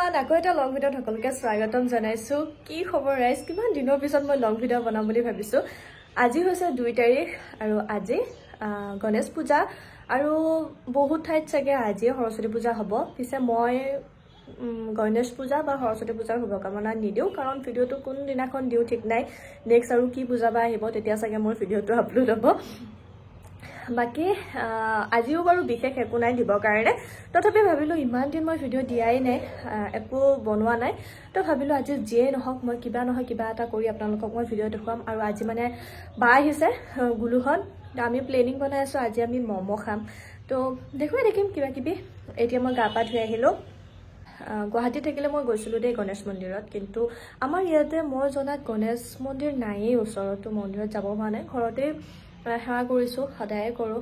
everyone আকৌ এটা লং ভিডিঅ'ত সকলোকে স্বাগতম জনাইছো কি খবৰ ৰাইজ কিমান দিনৰ পিছত মই লং ভিডিঅ' বনাম বুলি ভাবিছো আজি হৈছে 2 তাৰিখ আৰু আজি গণেশ পূজা আৰু বহুত ঠাইত চাগে আজি সৰস্বতী পূজা হ'ব পিছে মই গণেশ পূজা বা সৰস্বতী পূজাৰ শুভকামনা নিদিও কাৰণ ভিডিঅ'টো কোন দিনাখন দিও ঠিক নাই নেক্সট আৰু কি পূজা বা আহিব তেতিয়া চাগে মোৰ ভিডিঅ'টো আপলোড হ'ব বাকি আজিও বাৰু বিশেষ একো নাই দিব কাৰণে তথাপি ভাবিলো ইমান দিন মই ভিডিঅ' দিয়াই নাই একো বনোৱা নাই তো ভাবিলো আজি যিয়ে নহওক মই কিবা নহয় কিবা এটা কৰি আপোনালোকক মই ভিডিঅ' দেখুৱাম আৰু আজি মানে বা আহিছে গুলুখন আমি প্লেনিং বনাই আছো আজি আমি মমো খাম তো দেখিম কিবা কিবি এতিয়া মই গা পা ধুই আহিলো গুৱাহাটী থাকিলে মই গৈছিলো দেই গণেশ মন্দিৰত কিন্তু আমাৰ ইয়াতে মই জনাত গণেশ মন্দিৰ নাইয়ে ওচৰতো মন্দিৰত যাব পৰা নাই ঘৰতে সেৱা কৰিছো সদায় কৰো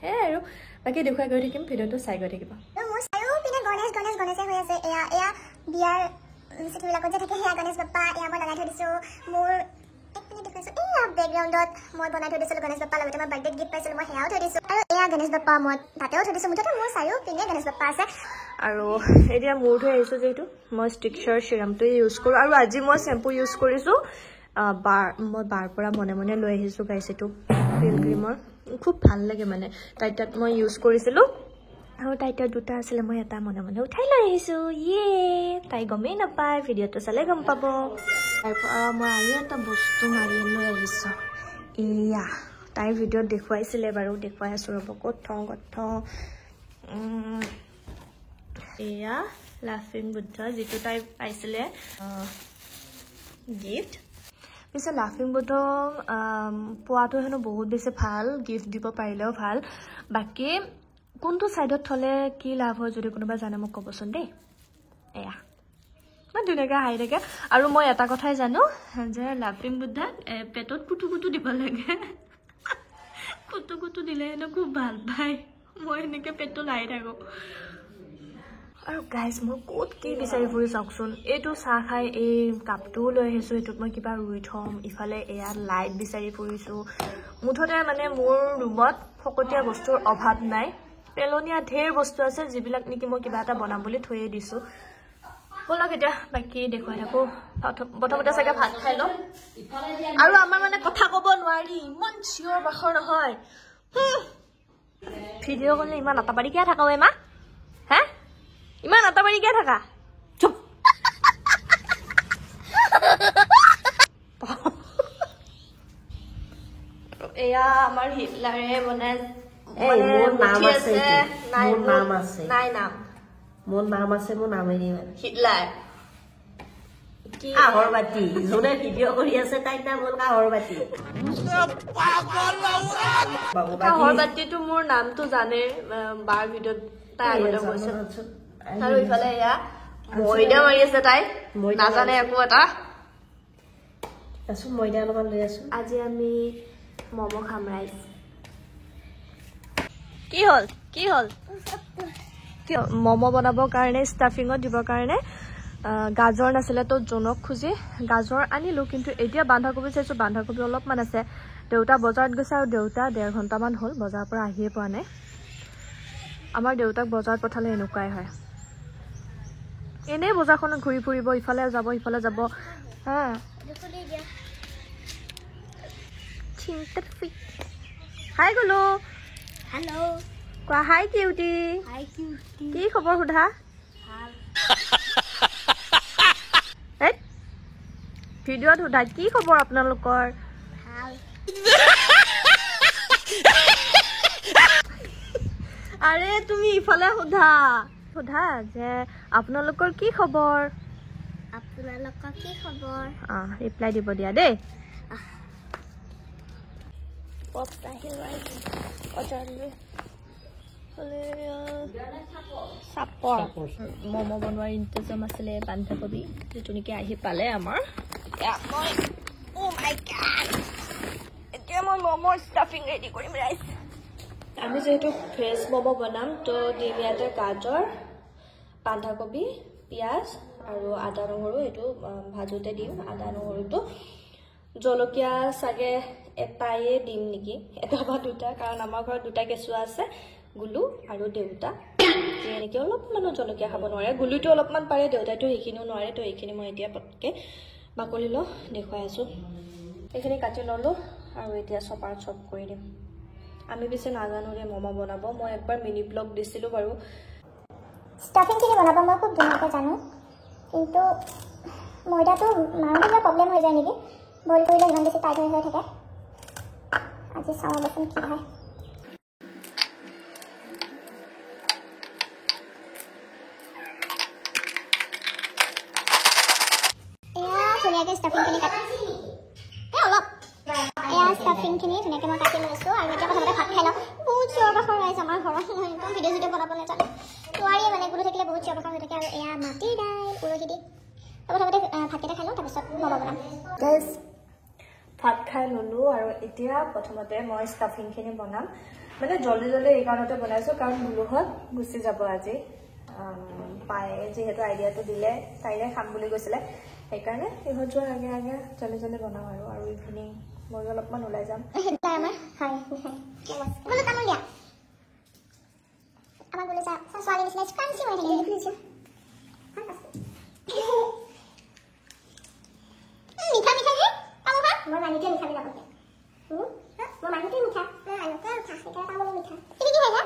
হে আৰু বাকি দেখুৱাই গৈ থাকিম ভিডিঅ'টো চাই গৈ থাকিব মোৰ চাইও পিনে গণেশে হৈ আছে এয়া বিয়াৰ চিঠিবিলাকত যে থাকে সেয়া গণেশ বাপ্পা এয়া মই লগাই থৈ দিছো মোৰ এক মিনিট দেখুৱাইছো এয়া বেকগ্ৰাউণ্ডত মই বনাই থৈ দিছিলো গণেশ বাপ্পা লগতে মই বাৰ্থডে গিফ্ট পাইছিলো মই সেয়াও থৈ দিছো আৰু এয়া গণেশ বাপ্পা মই তাতেও থৈ দিছো মুঠতে মোৰ চাইও পিনে গণেশ বাপ্পা আছে আৰু এতিয়া মূৰ ধুই আহিছো যেহেতু মই ষ্টিকচাৰ চিৰামটো ইউজ কৰো আৰু আজি মই শ্যাম্পু ইউজ কৰিছো মই বাৰ পৰা মনে মনে লৈ আহিছো গাইছ এইটো ফেল ক্ৰীমৰ খুব ভাল লাগে মানে তাইটাত মই ইউজ কৰিছিলো আৰু তাইটাত দুটা আছিলে মই এটা মনে মনে উঠাই লৈ আহিছো ইয়ে তাই গমেই নাপায় ভিডিঅ'টো চালে গম পাব তাৰ পৰা মই আৰু এটা বস্তু মাৰি লৈ আহিছো এয়া তাইৰ ভিডিঅ'ত দেখুৱাইছিলে বাৰু দেখুৱাই আছো ৰ'ব ক'ত থওঁ এয়া লাফিং বুদ্ধ যিটো তাই পাইছিলে গিফ্ট পিছে লাফিং বুদ্ধ পোৱাটো হেনো বহুত বেছি ভাল গিফ্ট দিব পাৰিলেও ভাল বাকি কোনটো সাইডত থলে কি লাভ হয় যদি কোনোবা জানে মোক ক'বচোন দেই এয়া মই ধুনীয়াকৈ হাই থাকে আৰু মই এটা কথাই জানো যে লাফিং বুদ্ধাক পেটত কুটু দিব লাগে কুটু দিলে হেনো খুব ভাল পায় মই এনেকৈ পেটটো লাই থাকো আৰু গাইজ মই ক'ত কি বিচাৰি ফুৰি চাওকচোন এইটো চাহ খাই এই কাপটোও লৈ আহিছোঁ এইটোত মই কিবা ৰুই থ'ম ইফালে এয়া লাইট বিচাৰি ফুৰিছোঁ মুঠতে মানে মোৰ ৰুমত ফকতীয়া বস্তুৰ অভাৱ নাই পেলনীয়া ঢেৰ বস্তু আছে যিবিলাক নেকি মই কিবা এটা বনাম বুলি থৈয়ে দিছোঁ ব'লক এতিয়া বাকী দেখুৱাই থাকোঁ প্ৰথমতে চাগে ভাত খাই লওঁ আৰু আমাৰ মানে কথা ক'ব নোৱাৰি ইমান চিঞৰ বাখৰ নহয় ভিডিঅ' কৰিলে ইমান আটাপাৰি কিয় থাকা মা হে ইমান আটাপাৰি কিয় থাকা চুপ এয়া আমাৰ হিটলাৰে বনাই মোৰ নাম আছে নাই নাম মোৰ নাম আছে মোৰ নামেই হিটলাৰ কাহৰ বাতি যোনে ভিডিঅ' কৰি আছে তাইৰ নাম হ'ল কাহৰ বাতি কাহৰ বাতিটো মোৰ নামটো জানে বাৰ ভিডিঅ'ত তাই আগতে কৈছে আৰু ইফালে এয়া ময়দা মাৰি আছে তাই নাজানে একো এটা আছো ময়দা অলপমান লৈ আছো আজি আমি মমো খাম ৰাইজ কি হ'ল মমো বনাবৰ কাৰণে ষ্টাফিঙত দিবৰ কাৰণে গাজৰ নাছিলে তো জনক খুজি গাজৰ আনিলোঁ কিন্তু এতিয়া বন্ধাকবি চাইছোঁ বন্ধাকবি অলপমান আছে দেউতা বজাৰত গৈছে আৰু দেউতা 1.5 ঘণ্টামান হ'ল বজাৰৰ পৰা আহিয়ে পোৱা নাই আমাৰ দেউতাক বজাৰত পঠালে এনেকুৱাই হয় এনেই বজাৰখনত ঘূৰি ফুৰিব ইফালে যাব হা হাই গলো হেল্ল' কোৱা হাই কিউটি কি খবৰ সোধা ভিডিঅ'ত সোধা কি খবৰ আপোনালোকৰ আৰে তুমি ইফালে সোধা যে আপোনালোকৰ কি খবৰ ৰিপ্লাই দিব দিয়া দেই মমো বনোৱাৰ ইন্তজাম আছিলে বন্ধাকবি যিটো নেকি আহি পালে আমাৰ এতিয়া মই মমোৰ ষ্টাফিং ৰেডি কৰিম ৰাইজ আমি যেহেতু ভেজ মমো বনাম তো দিম ইয়াতে গাজৰ বন্ধাকবি পিঁয়াজ আৰু আদা নহৰু এইটো ভাজোতে দিম আদা নহৰুটো জলকীয়া চাগে এটায়ে দিম নেকি এটা বা দুটা কাৰণ আমাৰ ঘৰত দুটা কেঁচুৱা আছে গুলু আৰু দেউতা এনেকৈ অলপমানো জলকীয়া খাব নোৱাৰে গুলুটো অলপমান পাৰে দেউতাইতো সেইখিনিও নোৱাৰে তো এইখিনি মই এতিয়া পটকৈ বাকলি লওঁ দেখুৱাই আছোঁ এইখিনি কাটি ল'লোঁ আৰু এতিয়া চপাৰত চপ কৰি দিম আমি পিছে নাজানো যে ম'ম' বনাব মই একবাৰ মিনি ব্লগ দিছিলোঁ বাৰু ষ্টাফিংখিনি বনাব মই খুব ধুনীয়াকৈ জানো কিন্তু ময়দাটো মাৰোঁতে কিবা প্ৰব্লেম হৈ যায় নেকি বইল কৰিলে ইমান বেছি টাইট হৈ থাকে আজি চাওঁ ৰ'বচোন কি হয় ধুনীয়াকৈ ষ্টাফিংখিনি কাটি অলপ এয়া ষ্টাফিংখিনি ধুনীয়াকৈ মই কাটি লৈছোঁ আৰু এতিয়া প্ৰথমতে ভাত খাই লওঁ বহুত চিঞৰ বাখৰ ৰাইজ আমাৰ ঘৰত একদম ভিডিঅ' চিডিঅ' বনাব নাজানে নোৱাৰিয়ে মানে গুৰু থাকিলে বহুত চিঞৰ বাখৰ হৈ থাকে আৰু এয়া মাটিৰ দাইল উৰহি দি প্ৰথমতে ভাতকেইটা খাই লওঁ তাৰপিছত ম'ম' বনাম গাইজ ভাত খাই ল'লোঁ আৰু এতিয়া প্ৰথমতে মই ষ্টাফিংখিনি বনাম মানে জলদি জলদি এই কাৰণতে বনাইছোঁ কাৰণ গুলুহঁত গুচি যাব আজি পায়ে যিহেতু আইডিয়াটো দিলে তাইৰে খাম বুলি কৈছিলে সেইকাৰণে সিহঁত যোৱাৰ আগে আগে জলদি জলদি বনাওঁ আৰু ইভিনিং মই অলপমান ওলাই যাম ছোৱালী নিচিনা স্পাঞ্চি হৈ থাকে মিঠা মিঠা যে মই মানুহটোৱে মিঠা বুলি ভাবোঁ মই মানুহটোৱে মিঠা সেইকাৰণে তামোলো মিঠা তুমি কি খাইছা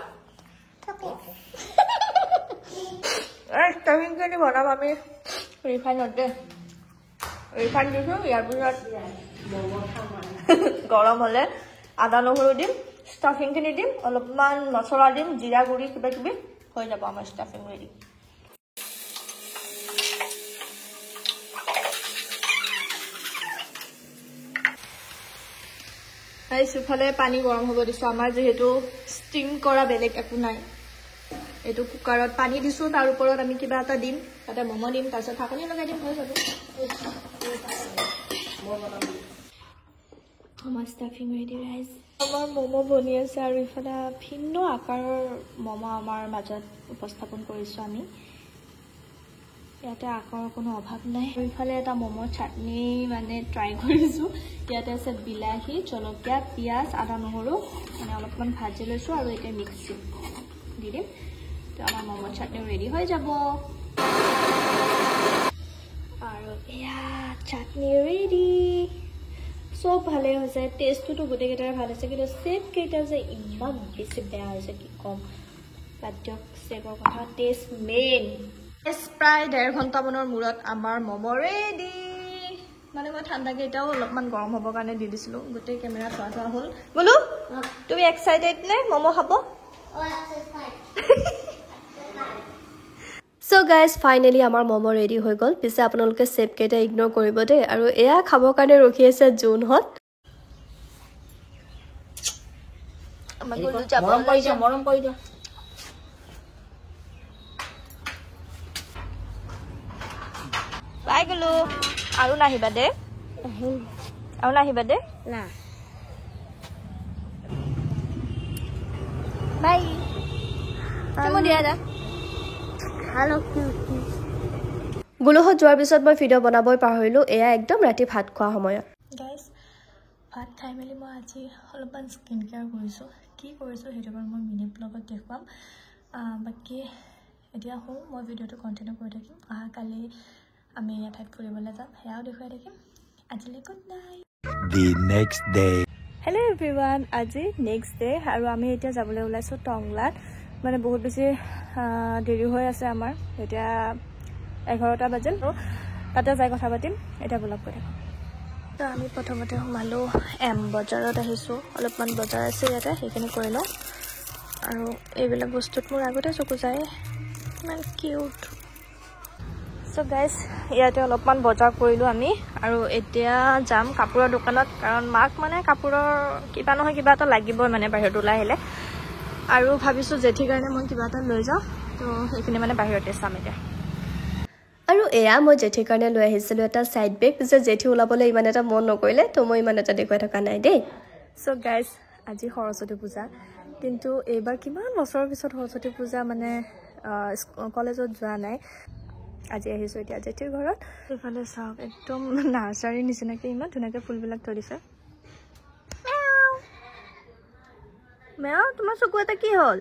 ষ্টাফিংখিনি বনাম আমি ৰিফাইনতে ৰিফাইন দিছোঁ ইয়াৰ পিছত গৰম হ'লে আদা নহৰু দিম ষ্টাফিংখিনি দিম অলপমান মছলা দিম জিৰা গুড়ি কিবা কিবি হৈ যাব আমাৰ ষ্টাফিং ৰেডি সিফালে পানী গৰম হ'ব দিছোঁ আমাৰ যিহেতু ষ্টিম কৰা বেলেগ একো নাই এইটো কুকাৰত পানী দিছোঁ তাৰ ওপৰত আমি কিবা এটা দিম তাতে ম'ম' দিম তাৰপিছত ঢাকনি লগাই দিম হৈ যাব আমাৰ ষ্টাফিং ৰেডি ৰাইজ আমাৰ ম'ম' বনি আছে আৰু ইফালে ভিন্ন আকাৰৰ ম'ম' আমাৰ মাজত উপস্থাপন কৰিছোঁ আমি ইয়াতে আকাৰৰ কোনো অভাৱ নাই ইফালে এটা ম'ম' চাটনি মানে ট্ৰাই কৰিছোঁ ইয়াতে আছে বিলাহী জলকীয়া পিঁয়াজ আদা নহৰু মানে অলপমান ভাজি লৈছোঁ আৰু এতিয়া মিক্সি দি দিম তো আমাৰ ম'ম' চাটনি ৰেডি হৈ যাব আৰু এয়া চাটনি ৰেডি চব ভালে হৈছে টেষ্টটোতো গোটেইকেইটাৰে ভাল হৈছে কিন্তু চেপকেইটা যে ইমান বেছি বেয়া হৈছে কি ক'ম বাদ দিয়ক চেপৰ কথা টেষ্ট মেইন প্ৰায় 1.5 ঘণ্টামানৰ মূৰত আমাৰ ম'ম' ৰেডি মানে মই ঠাণ্ডাকেইটাও অলপমান গৰম হ'বৰ কাৰণে দি দিছিলোঁ গোটেই কেমেৰা থোৱা থোৱা হ'ল বোলো তুমি এক্সাইটেড নে ম'ম' খাব চ' গাইজ ফাইনেলি আমাৰ ম'ম' ৰেডি হৈ গ'ল পিছে আপোনালোকে চেপকেইটা ইগন'ৰ কৰিব দেই আৰু এয়া খাবৰ কাৰণে ৰখি আছে জোনহঁত মৰম কৰি দিয়া বাই গ'লো আৰু নাহিবা দে না বাই তুমি দিয়া দা গুলুহঁত যোৱাৰ পিছত মই ভিডিঅ' বনাবই পাহৰিলোঁ এয়া একদম ৰাতি ভাত খোৱা সময়ত গাইজ ভাত খাই মেলি মই আজি অলপমান স্কিন কেয়াৰ কৰিছোঁ কি কৰিছোঁ সেইটো বাৰু মই মিনি ব্লগত দেখুৱাম বাকী এতিয়া শুওঁ মই ভিডিঅ'টো কণ্টিনিউ কৰি থাকিম অহাকালি আমি এঠাইত ফুৰিবলৈ যাম সেয়াও দেখুৱাই থাকিম আজিলৈ গুড নাইট হেল্ল' এভৰিৱান আজি নেক্সট ডে আৰু আমি এতিয়া যাবলৈ ওলাইছোঁ টংলাত মানে বহুত বেছি দেৰি হৈ আছে আমাৰ এতিয়া 11টা বাজিল তো তাতে যাই কথা পাতিম এতিয়া ব্লগ কৰি থাকোঁ তো আমি প্ৰথমতে সোমালোঁ এম বজাৰত আহিছোঁ অলপমান বজাৰ আছে ইয়াতে সেইখিনি কৰি লওঁ আৰু এইবিলাক বস্তুত মোৰ আগতে চকু যায় ইমান কিউট চ' গাইজ ইয়াতে অলপমান বজাৰ কৰিলোঁ আমি আৰু এতিয়া যাম কাপোৰৰ দোকানত কাৰণ মাক মানে কাপোৰৰ কিবা নহয় কিবা এটা লাগিবই মানে বাহিৰত ওলাই আহিলে আৰু ভাবিছোঁ জেঠিৰ কাৰণে মই কিবা এটা লৈ যাওঁ তো সেইখিনি মানে বাহিৰতে চাম এতিয়া আৰু এয়া মই জেঠিৰ কাৰণে লৈ আহিছিলোঁ এটা ছাইড বেগ পিছত জেঠি ওলাবলৈ ইমান এটা মন নকৰিলে তো মই ইমান এটা দেখুৱাই থকা নাই দেই চ' গাইজ আজি সৰস্বতী পূজা কিন্তু এইবাৰ কিমান বছৰৰ পিছত সৰস্বতী পূজা মানে কলেজত যোৱা নাই আজি আহিছোঁ এতিয়া জেঠিৰ ঘৰত এইফালে চাওক একদম নাৰ্চাৰীৰ নিচিনাকৈ ইমান ধুনীয়াকৈ ফুলবিলাক থৈ দিছে মেও তোমাৰ চকু এটা কি হ'ল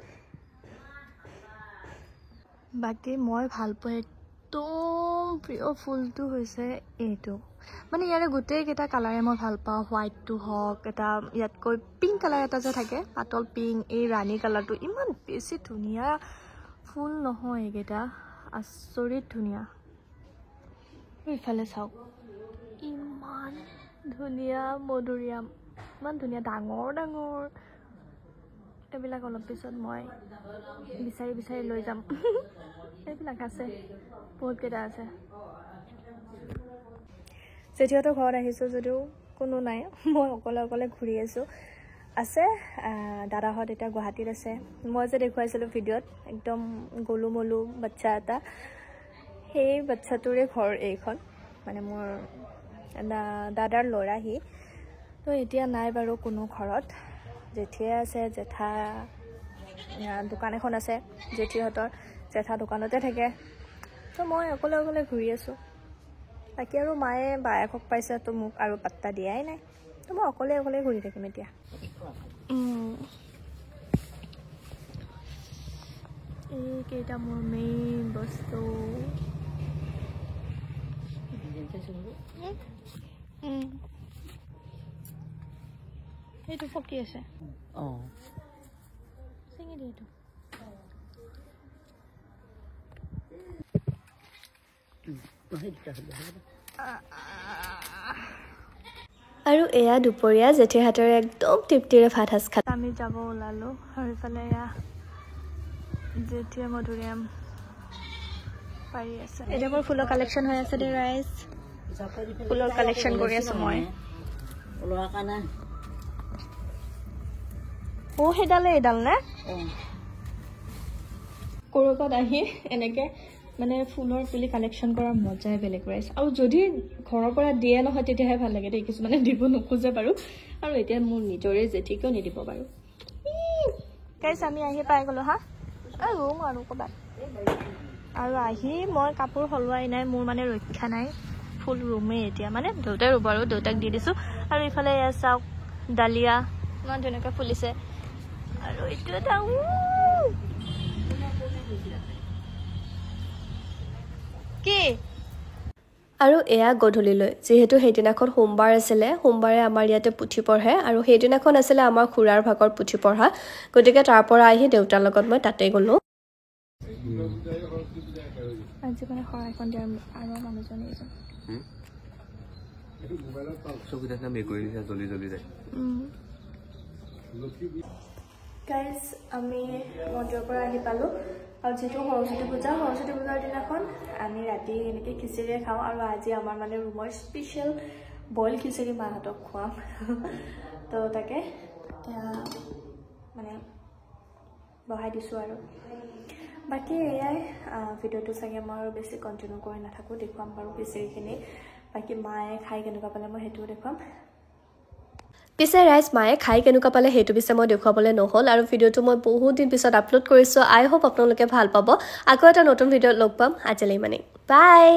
বাকী মই ভাল পোৱা একদম প্ৰিয় ফুলটো হৈছে এইটো মানে ইয়াৰে গোটেইকেইটা কালাৰে মই ভাল পাওঁ হোৱাইটটো হওক এটা ইয়াতকৈ পিংক কালাৰ এটা যে থাকে পাতল পিংক এই ৰাণী কালাৰটো ইমান বেছি ধুনীয়া ফুল নহয় এইকেইটা আচৰিত ধুনীয়া ইফালে চাওক ইমান ধুনীয়া মধুৰিআম ইমান ধুনীয়া ডাঙৰ ডাঙৰ এইবিলাক অলপ পিছত মই বিচাৰি বিচাৰি লৈ যাম এইবিলাক আছে বহুতকেইটা আছে জেঠিহঁতৰ ঘৰত আহিছোঁ যদিও কোনো নাই মই অকলে অকলে ঘূৰি আছোঁ আছে দাদাহঁত এতিয়া গুৱাহাটীত আছে মই যে দেখুৱাইছিলোঁ ভিডিঅ'ত একদম গলু মলু বাচ্চা এটা সেই বাচ্চাটোৰে ঘৰ এইখন মানে মোৰ দাদাৰ ল'ৰা সি তো এতিয়া নাই বাৰু কোনো ঘৰত জেঠিয়ে আছে জেঠা দোকান এখন আছে জেঠিহঁতৰ জেঠা দোকানতে থাকে তো মই অকলে অকলে ঘূৰি আছোঁ বাকী আৰু মায়ে বায়েকক পাইছে তো মোক আৰু পাত্তা দিয়াই নাই তো মই অকলে অকলে ঘূৰি থাকিম এতিয়া এইকেইটা মোৰ মেইন বস্তু এইটো ফকি আছে চিঙি দিয়ে এইটো আৰু এয়া দুপৰীয়া জেঠী হাতেৰে একদম তৃপ্তিৰে ভাত সাজ খালোঁ আমি যাব ওলালোঁ আৰু ইফালে এয়া জেঠিয়ে মধুৰিআম পাৰি আছে এতিয়া মোৰ ফুলৰ কালেকশ্যন হৈ আছে দে ৰাইজ ফুলৰ কালেকশ্যন কৰি আছোঁ মই সেইডালে এইডাল নে ক'ৰবাত আহি এনেকৈ মানে ফুলৰ পুলি কালেকশ্যন কৰাৰ মজাই বেলেগ ৰাইজ আৰু যদি ঘৰৰ পৰা দিয়ে নহয় তেতিয়াহে ভাল লাগে দেই কিছুমানে দিব নোখোজে বাৰু আৰু এতিয়া মোৰ নিজৰে জেঠিকেও নিদিব বাৰু গাইছ আমি আহি পাই গ'লোঁ হা ৰুম আৰু ক'ৰবাত আৰু আহি মই কাপোৰ সলোৱাই নাই মোৰ মানে ৰক্ষা নাই ফুল ৰুমেই এতিয়া মানে দেউতাই ৰুব আৰু দেউতাক দি দিছোঁ আৰু ইফালে এয়া চাওক ডালিয়া ইমান ধুনীয়াকৈ ফুলিছে আৰু এইটো এটা কি আৰু এয়া গধূলিলৈ যিহেতু সেইদিনাখন সোমবাৰ আছিলে সোমবাৰে আমাৰ ইয়াতে পুথি পঢ়ে আৰু সেইদিনাখন আছিলে আমাৰ খুৰাৰ ভাগৰ পুথি পঢ়া গতিকে তাৰ পৰা আহি দেউতাৰ লগত মই তাতে গ'লোঁ আজি মানে শৰাইখন দিয়াৰ আৰু মানুহজনী এজন গাইজ আমি মন্দিৰৰ পৰা আহি পালোঁ আৰু যিটো সৰস্বতী পূজাৰ দিনাখন আমি ৰাতি এনেকৈ খিচিৰিয়ে খাওঁ আৰু আজি আমাৰ মানে ৰুমৰ স্পেচিয়েল বইল খিচিৰি মাহঁতক খুৱাম তো তাকে মানে বহাই দিছোঁ আৰু বাকী এয়াই ভিডিঅ'টো চাগে মই আৰু বেছি কণ্টিনিউ কৰি নাথাকোঁ দেখুৱাম বাৰু খিচিৰিখিনি বাকী মায়ে খাই কেনেকুৱা পালে মই সেইটোও দেখুৱাম পিছে ৰাইজ মায়ে খাই কেনেকুৱা পালে সেইটো পিছে মই দেখুৱাবলৈ নহ'ল আৰু ভিডিঅ'টো মই বহুত দিন পিছত আপলোড কৰিছোঁ আই হোপ আপোনালোকে ভাল পাব আকৌ এটা নতুন ভিডিঅ'ত লগ পাম আজিলৈ মানে বাই